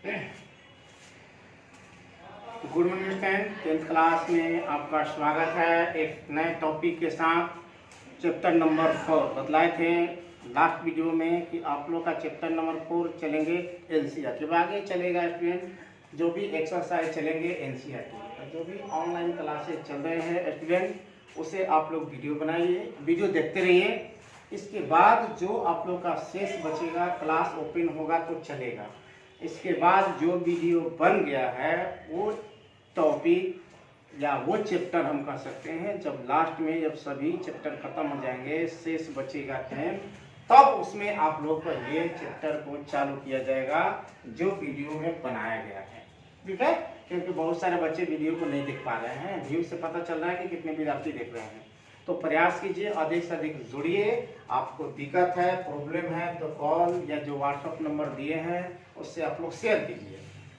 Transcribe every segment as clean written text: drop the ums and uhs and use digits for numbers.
Good morning student, 10th class में आपका स्वागत है। एक नए टॉपिक के साथ चैप्टर नंबर 4 बतलाए थे लास्ट वीडियो में कि आप लोग का चैप्टर नंबर 4 चलेंगे एनसीईआरटी। आगे चलेगा स्टूडेंट जो भी एक्सरसाइज चलेंगे एनसीईआरटी, जो भी ऑनलाइन क्लासेज चल रहे हैं स्टूडेंट उसे आप लोग वीडियो बनाइए, वीडियो देखते रहिए। इसके बाद जो आप लोग का शेष बचेगा, क्लास ओपन होगा तो चलेगा। इसके बाद जो वीडियो बन गया है वो टॉपिक या वो चैप्टर हम कह सकते हैं जब लास्ट में जब सभी चैप्टर खत्म हो जाएंगे, शेष बचेगा टाइम, तब उसमें आप लोग को ये चैप्टर को चालू किया जाएगा जो वीडियो में बनाया गया है। ठीक है, क्योंकि बहुत सारे बच्चे वीडियो को नहीं देख पा रहे हैं। व्यू से पता चल रहा है कि कितने विद्यार्थी देख रहे हैं। तो प्रयास कीजिए, अधिक से अधिक जुड़िए। आपको दिक्कत है, प्रॉब्लम है तो कॉल या जो व्हाट्सएप नंबर दिए हैं उससे आप लोग शेयर कीजिए।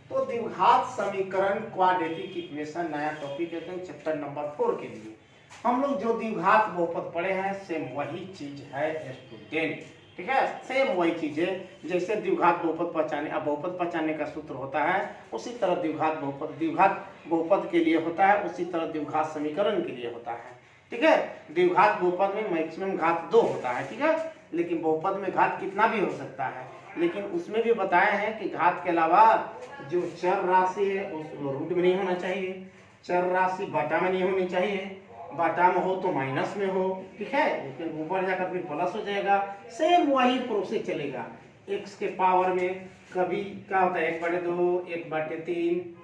तो द्विघात समीकरण क्वाड्रेटिक इक्वेशन नया टॉपिक है चैप्टर नंबर 4 के लिए। हम लोग जो द्विघात बहुपद पढ़े हैं सेम वही चीज है स्टूडेंट। ठीक है, सेम वही चीज है। जैसे द्विघात बहुपद पहचाने, अब बहुपद पहचानने का सूत्र होता है उसी तरह द्विघात बहुपद के लिए होता है, उसी तरह द्विघात समीकरण के लिए होता है। ठीक है, द्विघात बहुपद में मैक्सिमम घात 2 होता है। ठीक है, लेकिन बहुपद में घात कितना भी हो सकता है, लेकिन उसमें भी बताया है कि घात के अलावा जो चर राशि है उसको रूट में नहीं होना चाहिए, चर राशि बाटा में नहीं होनी चाहिए, बाटा में हो तो माइनस में हो। ठीक है, लेकिन ऊपर जाकर फिर प्लस हो जाएगा। सेम वही प्रोसेस चलेगा। एक्स के पावर में कभी क्या होता है 1/2, 1/3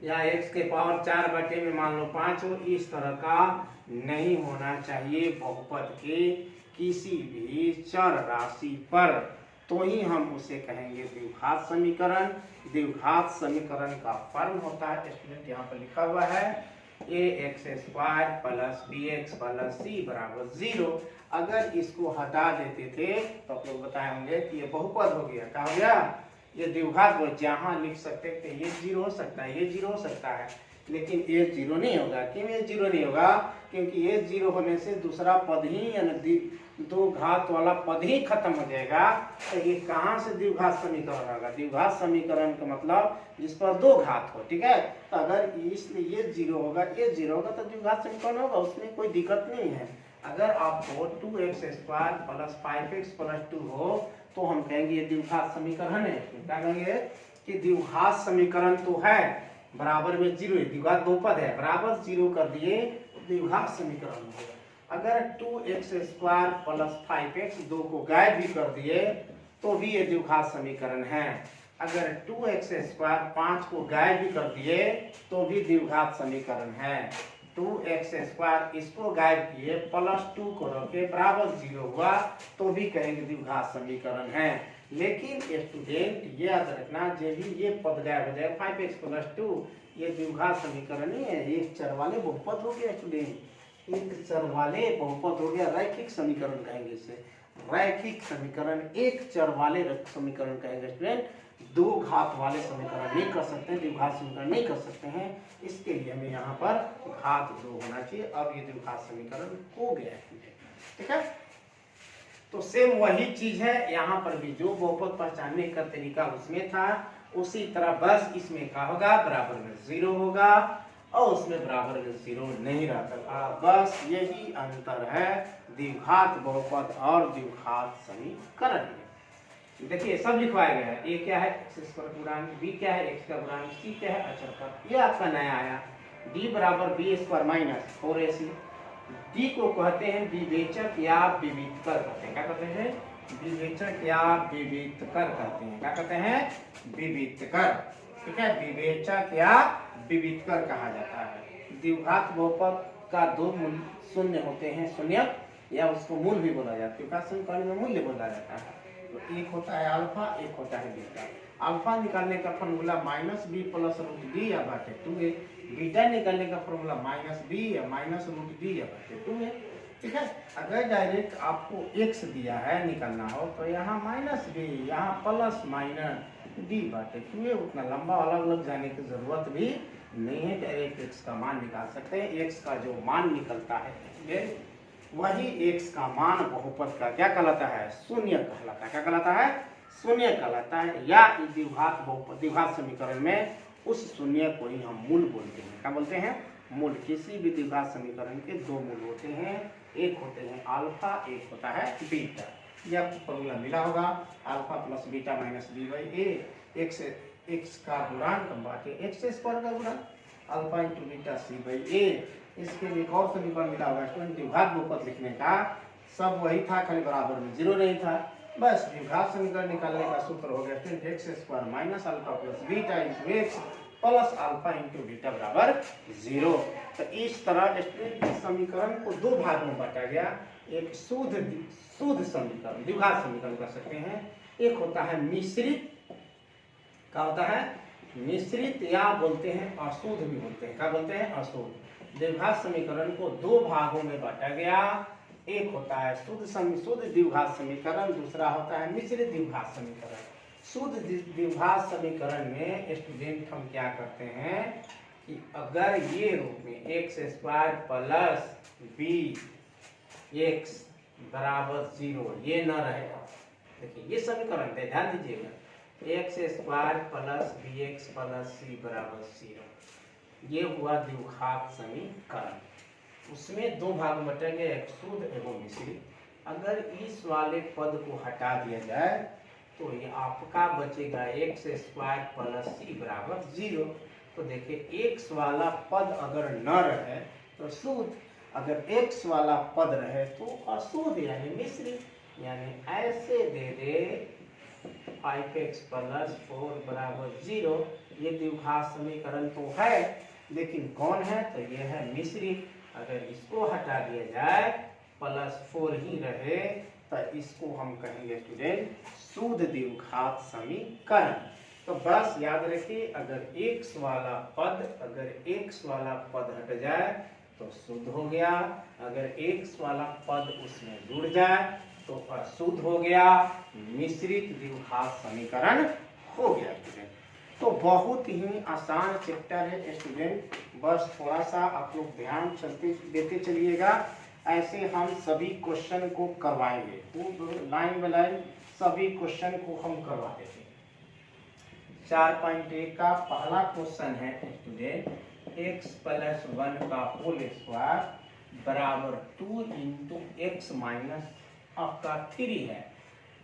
या एक्स के पावर 4 में मान लो 5 हो, इस तरह का नहीं होना चाहिए बहुपद के किसी भी चर राशि पर, तो ही हम उसे कहेंगे द्विघात समीकरण। द्विघात समीकरण का फॉर्म होता है स्टूडेंट, यहाँ पर लिखा हुआ है ax² + bx + c = 0। अगर इसको हटा देते थे तो आप लोग बताए होंगे कि ये बहुपद हो गया। क्या हो गया? ये द्विघात। जहाँ लिख सकते थे ये 0 हो सकता है, ये 0 हो सकता है, लेकिन ये 0 नहीं होगा। क्यों ये 0 नहीं होगा? क्योंकि ये 0 होने से दूसरा पद ही यानी दो घात वाला पद ही खत्म हो जाएगा। तो ये कहाँ से द्विघात समीकरण होगा? द्विघात समीकरण का मतलब जिस पर दो घात हो। ठीक है, तो अगर इसलिए ये 0 होगा, ये 0 होगा तो द्विघात समीकरण होगा, उसमें कोई दिक्कत नहीं है। अगर आपको 2x² + 5x + 2 हो तो हम कहेंगे ये द्विघात समीकरण है। क्या कहेंगे कि द्विघात समीकरण तो है, बराबर में 0 है, द्विघात बहुपद है, बराबर 0 कर दिए तो द्विघात समीकरण हो गया। अगर 2x² + 5x 2 को गायब भी कर दिए तो भी ये द्विघात समीकरण है। अगर 2x² 5 को गायब भी कर दिए तो भी द्विघात समीकरण है। 2x² इसको गायब किए +2 को रखे बराबर 0 हुआ तो भी कहेंगे द्विघात समीकरण है। लेकिन स्टूडेंट ये याद रखना, जब भी ये पद गायब हो जाए 5x + 2 ये द्विघात समीकरण नहीं है, एक चर वाले बहुपद हो गया स्टूडेंट, एक चर वाले बहुपद हो गया। रैखिक समीकरण कहेंगे इसे, रैखिक समीकरण। एक चर वाले समीकरण कहेंगे स्टूडेंट, दो घात वाले समीकरण नहीं कर सकते, द्विघात समीकरण नहीं कर सकते हैं। इसके लिए हमें यहाँ पर घात 2 होना चाहिए। अब ये द्विघात समीकरण हो गया है। ठीक है, तो सेम वही चीज है यहाँ पर भी, जो बहुपद पहचानने का तरीका उसमें था उसी तरह, बस इसमें क्या होगा बराबर में 0 होगा और उसमें बराबर में 0 नहीं रहता। बस यही अंतर है द्विघात बहुपद और द्विघात समीकरण में। देखिए सब लिखवाया गया है। ए क्या है x² गुणांक, बी क्या है x का गुणांक, सी क्या है अचर का। ये आपका नया आया d = b² - 4ac। डी को कहते हैं विवेचक या विविधकर कहते हैं। क्या कहते हैं? विवेचक या विविधकर कहते हैं। क्या कहते हैं? विविधकर। ठीक है, विवेचक या विविधकर कहा जाता है। द्विघात बहुपद का दो मूल शून्य होते हैं, शून्य या उसको मूल भी बोला जाता है। द्विघात समीकरण में मूल्य बोला जाता है। तो एक होता है अल्फा, एक होता है बीटा। अल्फा निकालने का फॉर्मूला -b + √d या बाटे 2 है। बीटा निकालने का फॉर्मूला -b या -√d या बाटे 2 है। ठीक है, अगर डायरेक्ट आपको x दिया है निकालना हो तो यहाँ -b, यहाँ +-d बाटे 2 है। उतना लंबा अलग अलग जाने की जरूरत भी नहीं है, डायरेक्ट x का मान निकाल सकते हैं। x का जो मान निकलता है वही x का मान बहुपद का क्या कहलाता है? शून्य कहलाता है। क्या कहलाता है? शून्य कहलाता है, या द्विघात समीकरण में उस शून्य को ही हम मूल बोलते हैं। क्या बोलते हैं? मूल। किसी भी द्विघात समीकरण के दो मूल होते हैं, एक होते हैं अल्फा, एक होता है बीटा। यह आपको फॉर्मूला मिला होगा, alpha plus beta minus b by a, x का गुणांक बाकी एक्स स्क्वायर का गुणांक, alpha into beta c by a. इसके लिए एक और समीकरण मिला होगा स्टूडेंट, द्विघात बहुपद लिखने का सब वही था, खाली बराबर में जीरो नहीं था। बस द्विघात समीकरण निकालने का सूत्र हो गया student x square minus alpha plus beta into x plus alpha into beta बराबर जीरो। तो इस तरह स्टूडेंट समीकरण को दो भाग में बांटा गया, एक शुद्ध समीकरण द्विघात समीकरण कर सकते हैं, एक होता है मिश्रित। क्या होता है? मिश्रित, या बोलते हैं अशुद्ध भी बोलते हैं। क्या बोलते हैं? अशुद्ध। द्विघात समीकरण को दो भागों में बांटा गया, एक होता है शुद्ध द्विघात समीकरण, दूसरा होता है मिश्रित द्विघात समीकरण। शुद्ध द्विघात समीकरण में स्टूडेंट हम क्या करते हैं कि अगर ये रूप में x square plus b x बराबर जीरो ये न रहेगा, देखिए ये समीकरण पे ध्यान दीजिएगा, x square plus b x plus c बराबर जीरो, ये हुआ द्विघात समीकरण। उसमें दो भाग बटेंगे, एक शुद्ध एवं मिश्रित। अगर इस वाले पद को हटा दिया जाए तो ये आपका बचेगा एक्स स्क्वायर प्लस सी बराबर जीरो। तो देखिए एक्स वाला पद अगर न रहे तो शुद्ध, अगर एक्स वाला पद रहे तो अशुद्ध यानी मिश्रित। यानी ऐसे दे दे 5x प्लस 4 बराबर जीरो, ये द्विघात समीकरण तो है, लेकिन कौन है? तो ये है मिश्रित। अगर इसको हटा दिया जाए प्लस 4 ही रहे तो इसको हम कहेंगे स्टूडेंट शुद्ध द्विघात समीकरण। तो बस याद रखिए, अगर x वाला पद हट जाए तो शुद्ध हो गया, अगर x वाला पद उसमें जुड़ जाए तो अशुद्ध हो गया, मिश्रित द्विघात समीकरण हो गया स्टूडेंट। तो बहुत ही आसान चैप्टर है स्टूडेंट, बस थोड़ा सा आप लोग ध्यान देते चलिएगा। ऐसे हम सभी क्वेश्चन को करवाएंगे, लाइन बाय लाइन सभी क्वेश्चन को हम करवा देते हैं। 4.1 का पहला क्वेश्चन है स्टूडेंट, x प्लस 1 का होल स्क्वायर बराबर 2 इंटू एक्स माइनस आपका 3 है।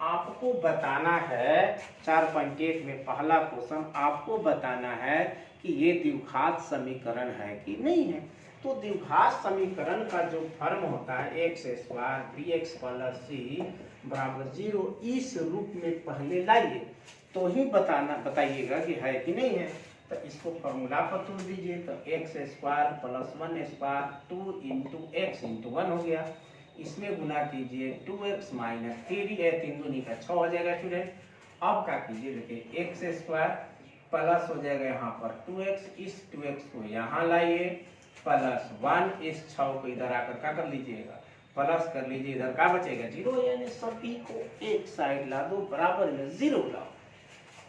आपको बताना है 4.1 में पहला क्वेश्चन, आपको बताना है कि ये द्विघात समीकरण है कि नहीं है। तो द्विघात समीकरण का जो फॉर्म होता है x square b x plus c बराबर जीरो, इस रूप में पहले लाइए तो ही बताइएगा कि है कि नहीं है। तो इसको फॉर्मूला पर तोड़ दीजिए, तो x square plus 1 square 2 into x into 1 हो गया, इसमें गुना कीजिए 2x माइनस 3 है, 3 दूनी का 6 हो जाएगा स्टूडेंट। अब क्या कीजिए, देखिए एक्स स्क्वायर प्लस हो जाएगा यहाँ पर 2x, इस 2x को यहाँ लाइए प्लस 1, इस 6 को इधर आकर क्या कर लीजिएगा प्लस कर लीजिए, इधर क्या बचेगा जीरो, यानी सभी को एक साइड ला दो, बराबर में जीरो लाओ।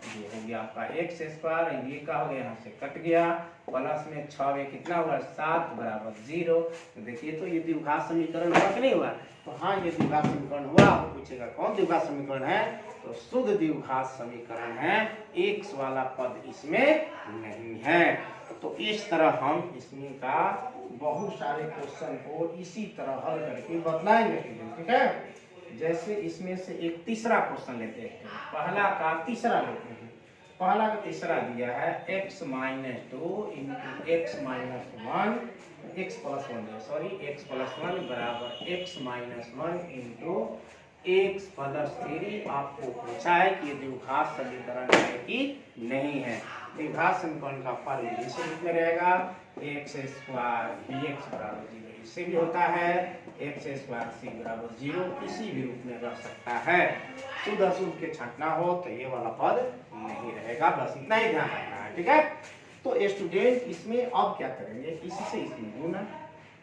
ये हो गया आपका एक्स स्क्वायर, ये क्या हो गया यहाँ से कट गया, प्लस में 6 में कितना हुआ 7 बराबर जीरो। तो देखिए तो ये द्विघात समीकरण हुआ कि नहीं हुआ? तो हाँ ये द्विघात समीकरण हुआ। आपको पूछेगा कौन द्विघात समीकरण है? तो शुद्ध द्विघात समीकरण है, एक्स वाला पद इसमें नहीं है। तो इस तरह हम इसमें का बहुत सारे क्वेश्चन को इसी तरह हल करके बतलाएंगे, ठीक है। जैसे इसमें से एक तीसरा क्वेश्चन लेते हैं, पहला का तीसरा लेते हैं। पहला का तीसरा दिया है x minus 2 into x minus 1 x plus 1 sorry x plus 1 बराबर x minus 1 into x plus 3। आपको पूछा है कि द्विघात समीकरण है कि नहीं है। द्विघात समीकरण का फल इसी रूप में रहेगा, एक्स स्क्वायर बी एक्स बराबर जीरो, इससे भी होता है एक्स स्क्वायर सी बराबर जीरो, किसी भी रूप में रह सकता है। शुद्ध अशुद्ध के छांटना हो तो ये वाला पद नहीं रहेगा, बस इतना ही ध्यान रखना है, ठीक है। तो स्टूडेंट इसमें अब क्या करेंगे, इसी से इसमें गुना,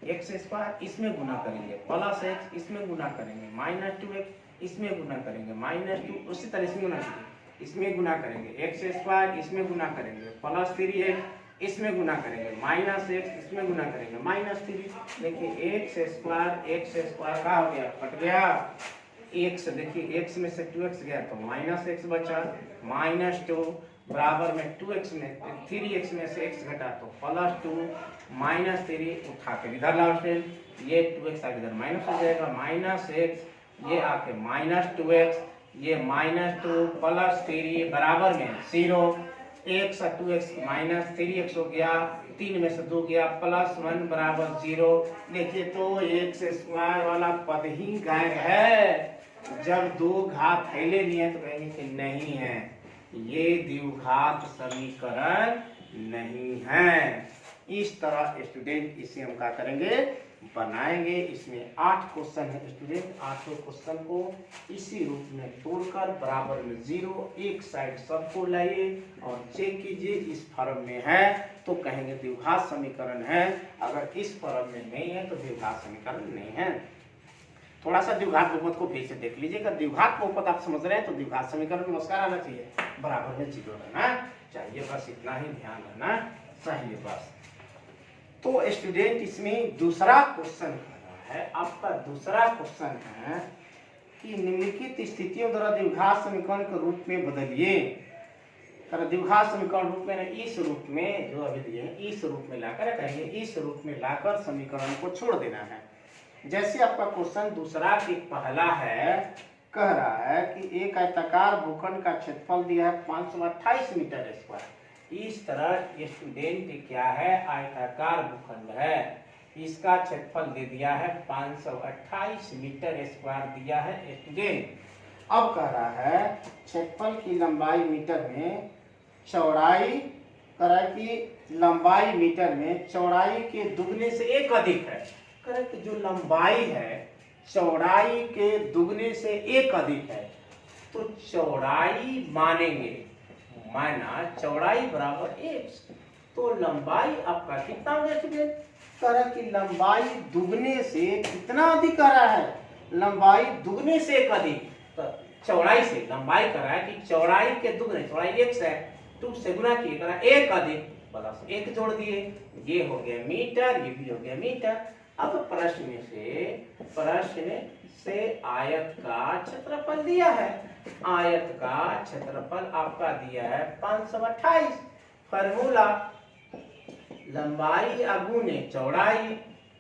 एक्स स्क्वायर इसमें गुना करेंगे प्लस एक्स इसमें गुना करेंगे माइनस 2x इसमें गुना करेंगे माइनस 2, उसी तरह इसमें गुना करेंगे, इसमें गुना करेंगे एक्स स्क्वायर इसमें गुना करेंगे प्लस 3x इसमें गुना करेंगे माइनस एक्स इसमें गुना करेंगे माइनस 3। देखिए एक्स स्क्वायर का हो गया कट गया, एक्स, देखिए एक्स में से 2x गया तो माइनस एक्स बचा, -2 बराबर में 2x में 3x में से x घटा तो +2 -3 उठा के इधर लाओ स्टूडेंट, ये 2x आगे इधर माइनस हो जाएगा, -x ये आके -2x, ये -2 +3 बराबर में 0, x और 2x -3x हो गया, 3 में से 2 गया, +1 बराबर 0। देखिए तो x स्क्वायर वाला पद ही गायब है। जब दो घात फैले नहीं है तो कहेंगे कि नहीं है, ये द्विघात समीकरण नहीं है। इस तरह स्टूडेंट इसे हम क्या करेंगे, बनाएंगे। इसमें 8 क्वेश्चन है स्टूडेंट, 8 क्वेश्चन को इसी रूप में तोड़कर बराबर में 0 एक साइड सबको लाइए और चेक कीजिए इस फॉर्म में है तो कहेंगे द्विघात समीकरण है, अगर इस फॉर्म में नहीं है तो द्विघात समीकरण नहीं है। थोड़ा सा द्विघात बहुपद को फिर से देख लीजिएगा। द्विघात बहुपद आप समझ रहे हैं तो द्विघात समीकरण में नमस्कार आना चाहिए, बराबर में 0 रहना चाहिए, बस इतना ही ध्यान रखना चाहिए बस। तो स्टूडेंट इसमें दूसरा क्वेश्चन है, आपका दूसरा क्वेश्चन है कि निम्नलिखित स्थितियों द्वारा द्विघात समीकरण के रूप में बदलिए। द्विघात समीकरण रूप में इस रूप में जो अभी दिए हैं इस रूप में लाकर कहेंगे, इस रूप में लाकर समीकरण को छोड़ देना है। जैसे आपका क्वेश्चन दूसरा की पहला है, कह रहा है कि एक आयताकार भूखंड का क्षेत्रफल दिया है 528 मीटर स्क्वायर। इस तरह स्टूडेंट क्या है, आयताकार भूखंड है, इसका क्षेत्रफल दे दिया है 528 मीटर स्क्वायर दिया है स्टूडेंट। अब कह रहा है क्षेत्रफल की लंबाई मीटर में, चौड़ाई कह रहा है कि लंबाई मीटर में चौड़ाई के दुगने से एक अधिक है। कह रहा है कि जो लंबाई है चौड़ाई के दुगने से एक अधिक है, तो चौड़ाई मानेंगे, माना चौड़ाई बराबर x, तो लंबाई आपका कितना हो गया स्टूडेंट, कह रहा है कि लंबाई दुगने से कितना अधिक कर रहा है, लंबाई दुगने से एक अधिक, तो चौड़ाई से लंबाई कर रहा है कि चौड़ाई के दुगने, चौड़ाई x है, 2 से गुना किए करा एक अधिक प्लस 1 जोड़ दिए, ये हो गया मीटर, ये भी हो गया मीटर। अब प्रश्न से आयत का क्षेत्रफल दिया है, आयत का क्षेत्रफल आपका दिया है 528। फार्मूला लंबाई अगुने चौड़ाई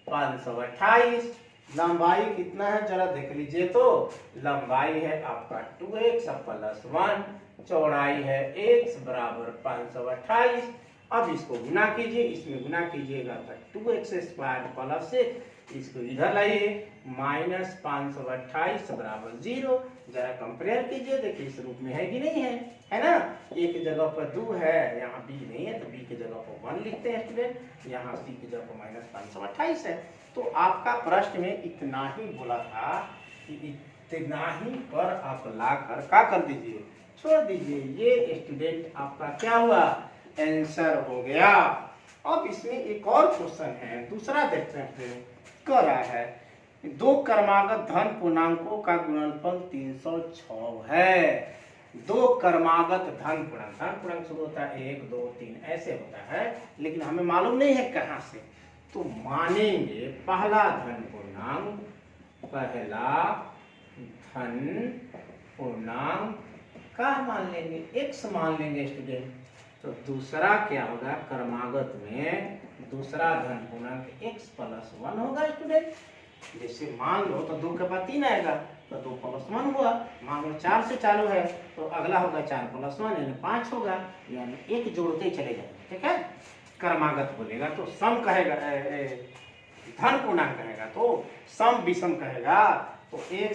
528, लंबाई कितना है जरा देख लीजिए, तो लंबाई है आपका 2x + 1, चौड़ाई है x बराबर 528। अब इसको गुना कीजिए, इसमें गुना कीजिएगा तो 2x² + 6, इसको इधर लाइए, -528 बराबर 0। जरा कंपेयर कीजिए, देखिए इस रूप में है कि नहीं है, है ना। a की जगह पर 2 है, यहाँ b नहीं है तो b की जगह पर 1 लिखते हैं स्टूडेंट, यहाँ c की जगह पर -528 है। तो आपका प्रश्न में इतना ही बोला था कि इतना ही पर आप लाकर क्या कर दीजिए, छोड़ दीजिए। ये स्टूडेंट आपका क्या हुआ, आंसर हो गया। अब इसमें एक और क्वेश्चन है, दूसरा देखते हैं। कह रहा है दो क्रमागत धन पूर्णांकों का गुणनफल 306 है। दो क्रमागत धन पूर्णांक शुरू होता है 1 2 3 ऐसे होता है, लेकिन हमें मालूम नहीं है कहाँ से, तो मानेंगे पहला धन पूर्णांक, पहला धन पूर्णांक का मान लेंगे, x मान लेंगे स्टूडेंट। तो दूसरा क्या होगा, क्रमागत में दूसरा धन पूर्णांक x + 1 होगा स्टूडेंट। जैसे मान लो तो 2 के बाद 3 आएगा तो 2 + 1 हुआ, मान लो 4 से चालू है तो अगला होगा 4 + 1 यानी 5 होगा, यानी 1 जोड़ते चले जाएंगे, ठीक है। क्रमागत बोलेगा तो सम कहेगा, धन पूर्णांक कहेगा तो सम विषम कहेगा, तो एक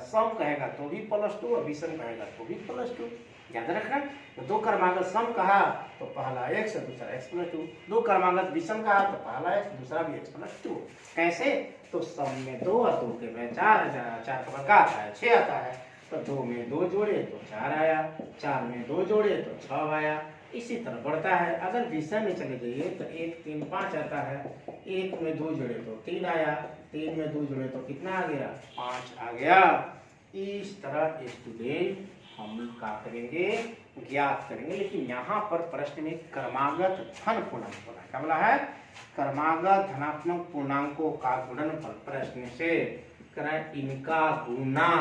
सम कहेगा तो भी +2 और विषम कहेगा तो भी +2, याद रखना। तो दो क्रमागत सम कहा तो पहला x दूसरा x + 2, दो क्रमागत विषम कहा तो पहला x दूसरा भी x + 2। कैसे, तो सम में 2 और 2 के में 4, 4 का वर्ग आता है 6 आता है, तो 2 में 2 जोड़े तो 4 आया, 4 में 2 जोड़े तो 6 आया, इसी तरह बढ़ता है। अगर विषम में चले जाइए तो 1 3 5 आता है, 1 में 2 जोड़े तो 3 आया, 3 में 2 जोड़े तो कितना आ गया, 5 आ गया। इस तरह स्टूडेंट हम क्या करेंगे, ज्ञात करेंगे। लेकिन यहाँ पर प्रश्न में क्रमागत धन पूर्णांक बोला, क्या बोला है, क्रमागत धनात्मक पूर्णांकों का गुणनफल प्रश्न से करें, इनका गुना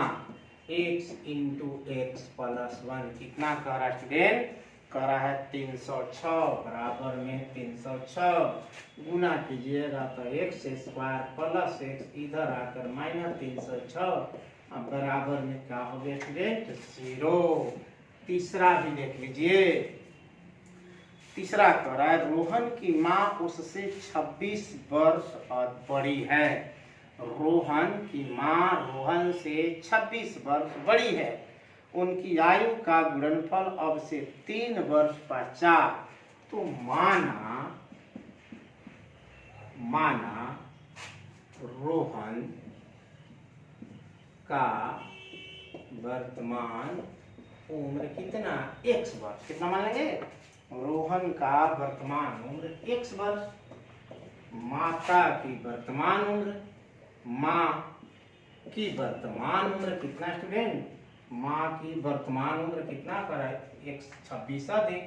x इंटू एक्स प्लस 1 कितना कह रहा है स्टूडेंट? कह रहा है 306 बराबर में 306 गुना कीजिएगा तो एक्स स्क्वायर प्लस एक्स इधर आकर माइनस 306 अब बराबर में क्या हो गया स्टूडेंट? 0। तीसरा भी देख लीजिए। तीसरा कह रहा है रोहन की माँ उससे 26 वर्ष बड़ी है। रोहन की माँ रोहन से 26 वर्ष बड़ी है। उनकी आयु का गुणनफल अब से 3 वर्ष पश्चात। तो माना रोहन का वर्तमान उम्र कितना? x वर्ष। कितना मान लेंगे? रोहन का वर्तमान उम्र x वर्ष। माता की वर्तमान उम्र, माँ की वर्तमान उम्र कितना स्टूडेंट? माँ की वर्तमान उम्र कितना करा है? x 26 अधिक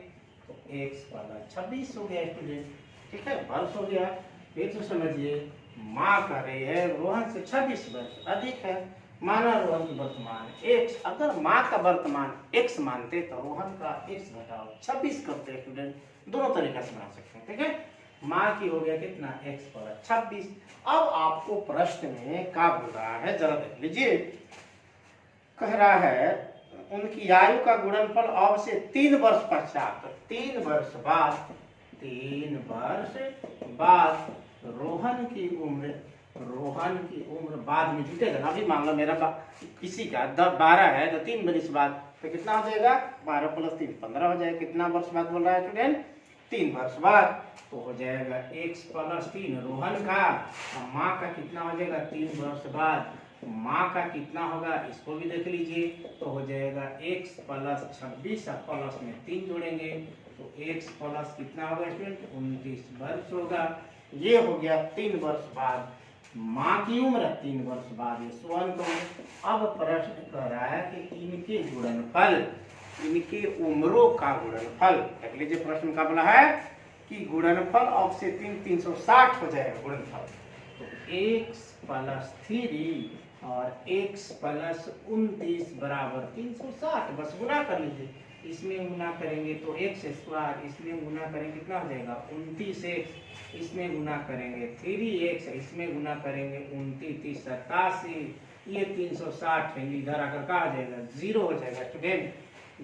तो x प्लस 26 हो गया स्टूडेंट। ठीक है, वर्ष हो गया। फिर तो समझिए माँ कह रही है रोहन से 26 वर्ष अधिक है। माना रोहन की वर्तमान x, अगर माँ का वर्तमान x मानते तो रोहन का x घटाओ 26 करते हैं स्टूडेंट। दोनों तरीका से बना सकते हैं। ठीक है, माँ की हो गया कितना? x पर 26। अब आपको प्रश्न में क्या बोल रहा है जरा देख लीजिए। कह रहा है उनकी आयु का गुणनफल अब से 3 वर्ष पश्चात, 3 वर्ष बाद रोहन की उम्र बाद में जुटेगा ना। अभी मान लो मेरा किसी का 12 है तो 3 वर्ष बाद तो कितना हो जाएगा? 12 प्लस 3 15 हो जाएगा। कितना वर्ष बाद बोल रहा है स्टूडेंट? 3 वर्ष बाद। तो हो जाएगा x प्लस 3 रोहन का, और माँ का कितना हो जाएगा? 3 वर्ष बाद। माँ का कितना होगा इसको भी देख लीजिए। तो हो जाएगा x प्लस 26 प्लस में 3 जोड़ेंगे तो x प्लस कितना होगा स्टूडेंट? 29 वर्ष होगा। ये हो गया 3 वर्ष बाद। माँ की उम्र 3 वर्ष बाद ये स्वयं को। अब प्रश्न कह रहा है कि इनके गुणनफल, इनके उम्रों का गुणनफल देख लीजिए। प्रश्न का बोला है कि गुणनफल अब से 360 हो जाएगा गुणनफल। तो x प्लस 3 और x प्लस 29 बराबर 360। बस गुना कर लीजिए। इसमें गुना करेंगे तो x स्क्वायर, इसमें गुना करेंगे कितना हो जाएगा? 29x, इसमें गुना करेंगे 3x, इसमें गुना करेंगे 29 87। ये 360 इधर आकर क्या आ जाएगा? 0 हो जाएगा स्टूडेंट।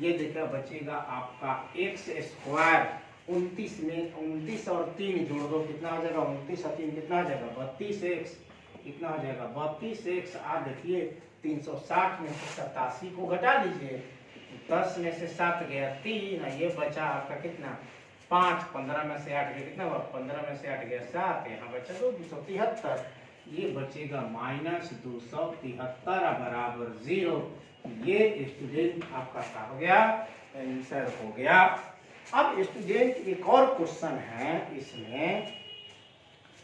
ये देखा बचेगा आपका x स्क्वायर। 29 में 29 और 3 जोड़ दो कितना हो जाएगा? 29 और 3 कितना हो जाएगा? 32x। कितना हो जाएगा? 32x। आप देखिए 360 में से 87 को घटा दीजिए। 10 में से 7 गया 3, ये बचा आपका कितना? 5। 15 में से 8 गया कितना हुआ? 15 में से 8 गया 7। यहाँ बचा 273। ये बचेगा माइनस 273 बराबर 0। ये स्टूडेंट आपका क्या हो गया? आंसर हो गया। अब स्टूडेंट एक और क्वेश्चन है, इसमें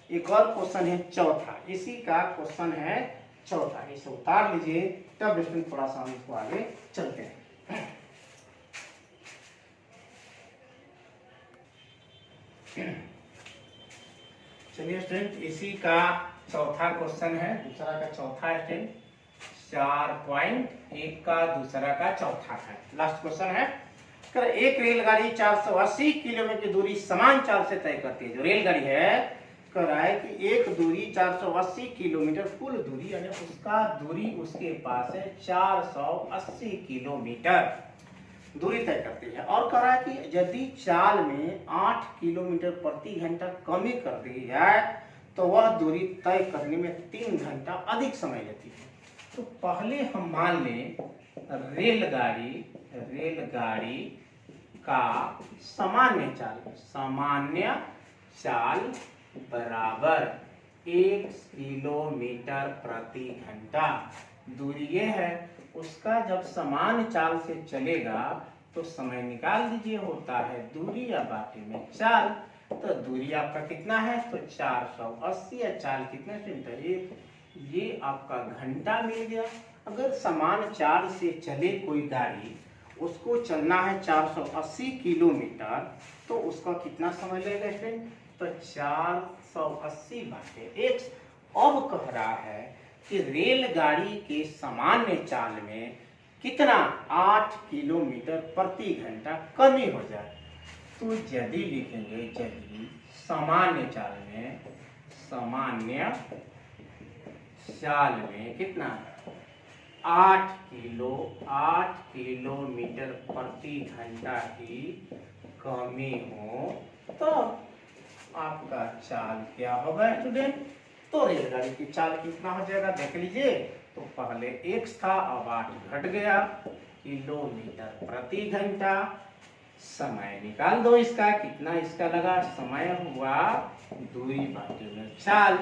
एक और क्वेश्चन है चौथा। इसी का क्वेश्चन है चौथा। इसे उतार लीजिए तब स्टूडेंट थोड़ा सा हम इसको आगे चलते हैं। चलिए स्टूडेंट इसी का चौथा क्वेश्चन है। दूसरा का चौथा है स्टूडेंट 4.1 का दूसरा का चौथा है। लास्ट क्वेश्चन है। एक रेलगाड़ी 480 किलोमीटर की दूरी समान चाल से तय करती है। जो रेलगाड़ी है कह रहा है कि एक दूरी 480 किलोमीटर कुल दूरी यानी उसका दूरी उसके पास है 480 किलोमीटर दूरी तय करती है। और कह रहा है कि यदि चाल में 8 किलोमीटर प्रति घंटा कमी कर दी जाए तो वह दूरी तय करने में 3 घंटा अधिक समय लेती है। तो पहले हम मान लें रेलगाड़ी का सामान्य चाल बराबर 1 किलोमीटर प्रति घंटा। दूरी ये है, उसका जब समान चाल से चलेगा तो समय निकाल दीजिए। होता है दूरी या बाकी में चाल। तो दूरी आपका कितना है? तो 480 या चाल कितने सेंटीमीटर? ये आपका घंटा मिल गया। अगर समान चाल से चले कोई गाड़ी, उसको चलना है 480 किलोमीटर, तो उसका कितना समय लगेगा स्टूडेंट? तो 480 बाटे 1। अब कह रहा है कि रेलगाड़ी के सामान्य चाल में कितना 8 किलोमीटर प्रति घंटा कमी हो जाए। तो यदि लिखेंगे यदि सामान्य चाल में कितना 8 किलोमीटर प्रति घंटा की कमी हो तो आपका चाल क्या होगा स्टूडेंट। तो रेलगाड़ी की चाल कितना हो जाएगा देख लीजिए। तो पहले x था, अब 8 घट गया किलोमीटर प्रति घंटा। समय निकाल दो इसका, कितना इसका लगा, समय हुआ दूरी बाटे में चाल।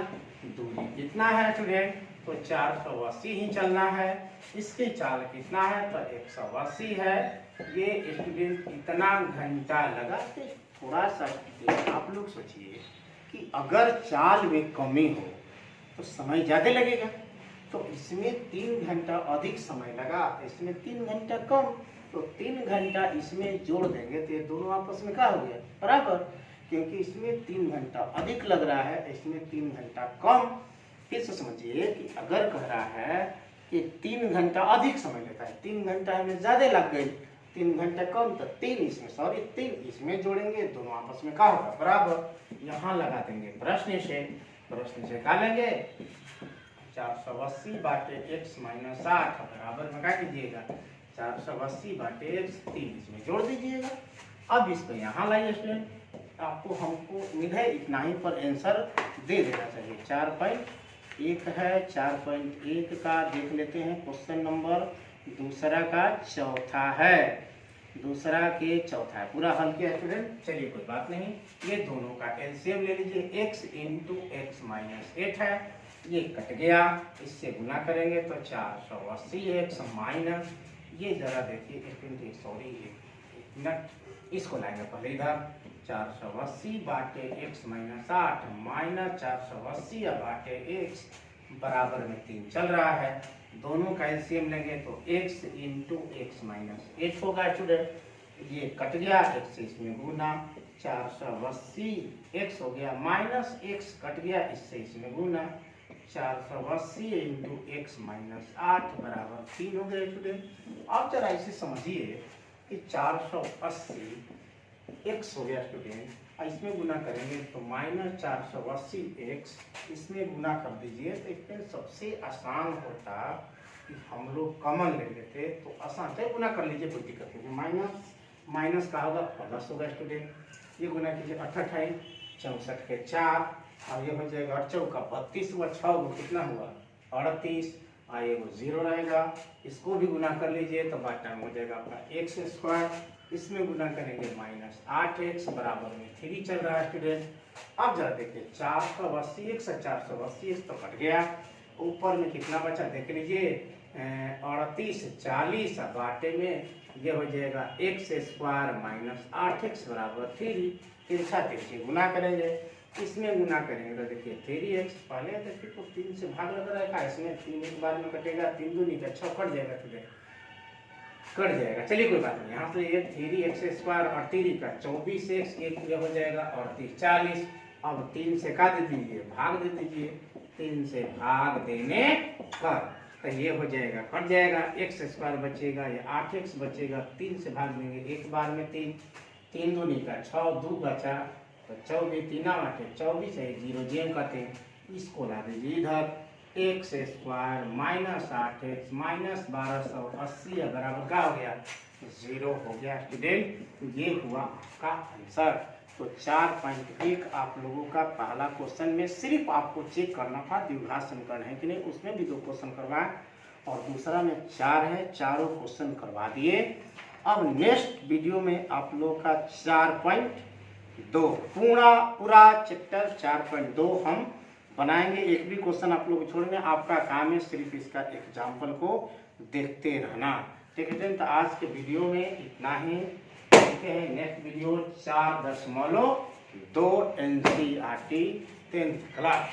दूरी कितना है स्टूडेंट, तो 480 ही चलना है। इसकी चाल कितना है तो 180 है। ये स्टूडेंट इतना घंटा लगा। थोड़ा सा आप लोग सोचिए कि अगर चाल में कमी हो तो समय ज्यादा लगेगा, तो इसमें 3 घंटा अधिक समय लगा, इसमें 3 घंटा कम, तो 3 घंटा इसमें जोड़ देंगे तो ये दोनों आपस में क्या हो गया बराबर, क्योंकि इसमें 3 घंटा अधिक लग रहा है, इसमें 3 घंटा कम। फिर से समझिए कि अगर कह रहा है कि 3 घंटा अधिक समय लेता है, 3 घंटा हमें ज्यादा लग गई, 3 घंटा कम, तो 3 इसमें जोड़ेंगे, दोनों आपस में क्या होगा बराबर। यहाँ लगा देंगे प्रश्न से क्या लेंगे 480 बाटे x माइनस 8 बराबर में क्या कीजिएगा 480 बाटे x 3 इसमें जोड़ दीजिएगा। अब इसको यहाँ लाइए स्टूडेंट, आपको हमको उम्मीद है इतना ही पर आंसर दे देना चाहिए। 4.1 है, 4.1 का देख लेते हैं क्वेश्चन नंबर दूसरा का चौथा है, दूसरा के चौथा है, पूरा हल किया स्टूडेंट। चलिए कोई बात नहीं, ये दोनों का एलसीएम ले लीजिए। x इंटू एक्स माइनस 8 है, ये कट गया, इससे गुना करेंगे तो 480 x माइनस, ये जरा देखिए सॉरी एक मिनट, इसको लाएंगे पहले इधर 480 बाटे x माइनस 8 माइनस 480 बाटे x बराबर में 3 चल रहा है। दोनों का एलसीएम लेंगे तो x इंटू एक्स माइनस 8 होगा स्टूडेंट, ये कट गया, x से इसमें गुना 480 x हो गया माइनस x कट गया, इससे इसमें गुना 480 इंटू एक्स माइनस 8 बराबर 3 हो गया स्टूडेंट। अब जरा इसे समझिए कि 480 x हो गया स्टूडेंट, इसमें गुना करेंगे तो माइनस 480 x, इसमें गुना कर दीजिए। तो इसमें सबसे आसान होता कि हम लोग कॉमन ले लेते तो आसान से गुना कर लीजिए, कोई दिक्कत नहीं। माइनस का होगा प्लस होगा स्टूडेंट, ये गुना कीजिए 88 64 के 4, और ये हो जाएगा 8 चौका 32 हुआ, 6 कितना हुआ 38, और ये वो 0 रहेगा। इसको भी गुना कर लीजिए तो बाटा में हो जाएगा आपका x स्क्वायर, इसमें गुना करेंगे माइनस 8x बराबर में 3 चल रहा है स्टूडेंट। अब जरा देखिए 480 x और 480 x तो कट गया, ऊपर में कितना बचा देख लीजिए 38 40 बाटे में ये हो जाएगा x स्क्वायर माइनस 8x बराबर 3, तिरछा तिरछी गुना करेंगे, इसमें गुना करेंगे तो देखिए 3x, पहले देखिए तो 3 से भाग लग रहा है, इसमें 3 एक बार में कटेगा, 3 दूनी का 6 कट जाएगा स्टूडेंट, कट जाएगा। चलिए कोई बात नहीं, यहाँ से ये 3x स्क्वायर और 3 का 24x, एक हो जाएगा 38 40, अब 3 से का दे दीजिए भाग दे दीजिए, 3 से भाग देने पर तो ये हो जाएगा कट जाएगा, x स्क्वायर बचेगा, ये 8x बचेगा, 3 से भाग देंगे एक बार में 3 दूनी का 6 2 बचा तो 24 3 बाटे 24 है, 0 जेम कहते हैं, इसको ला दीजिए इधर x square minus 8x minus 1280 बराबर क्या हो गया 0 हो गया स्टूडेंट। ये हुआ आपका आंसर। तो 4.1 आप लोगों का पहला क्वेश्चन में सिर्फ आपको चेक करना था द्विघात समीकरण है कि नहीं, उसमें भी 2 क्वेश्चन करवाए, और दूसरा में 4 है, चारों क्वेश्चन करवा दिए। अब नेक्स्ट वीडियो में आप लोगों का 4.2 पूरा चैप्टर 4.2 हम बनाएंगे, एक भी क्वेश्चन आप लोग छोड़ेंगे, आपका काम है सिर्फ इसका एग्जाम्पल को देखते रहना। ठीक है, तो आज के वीडियो में इतना ही, देखते हैं next video 4.2 NCERT 10th class.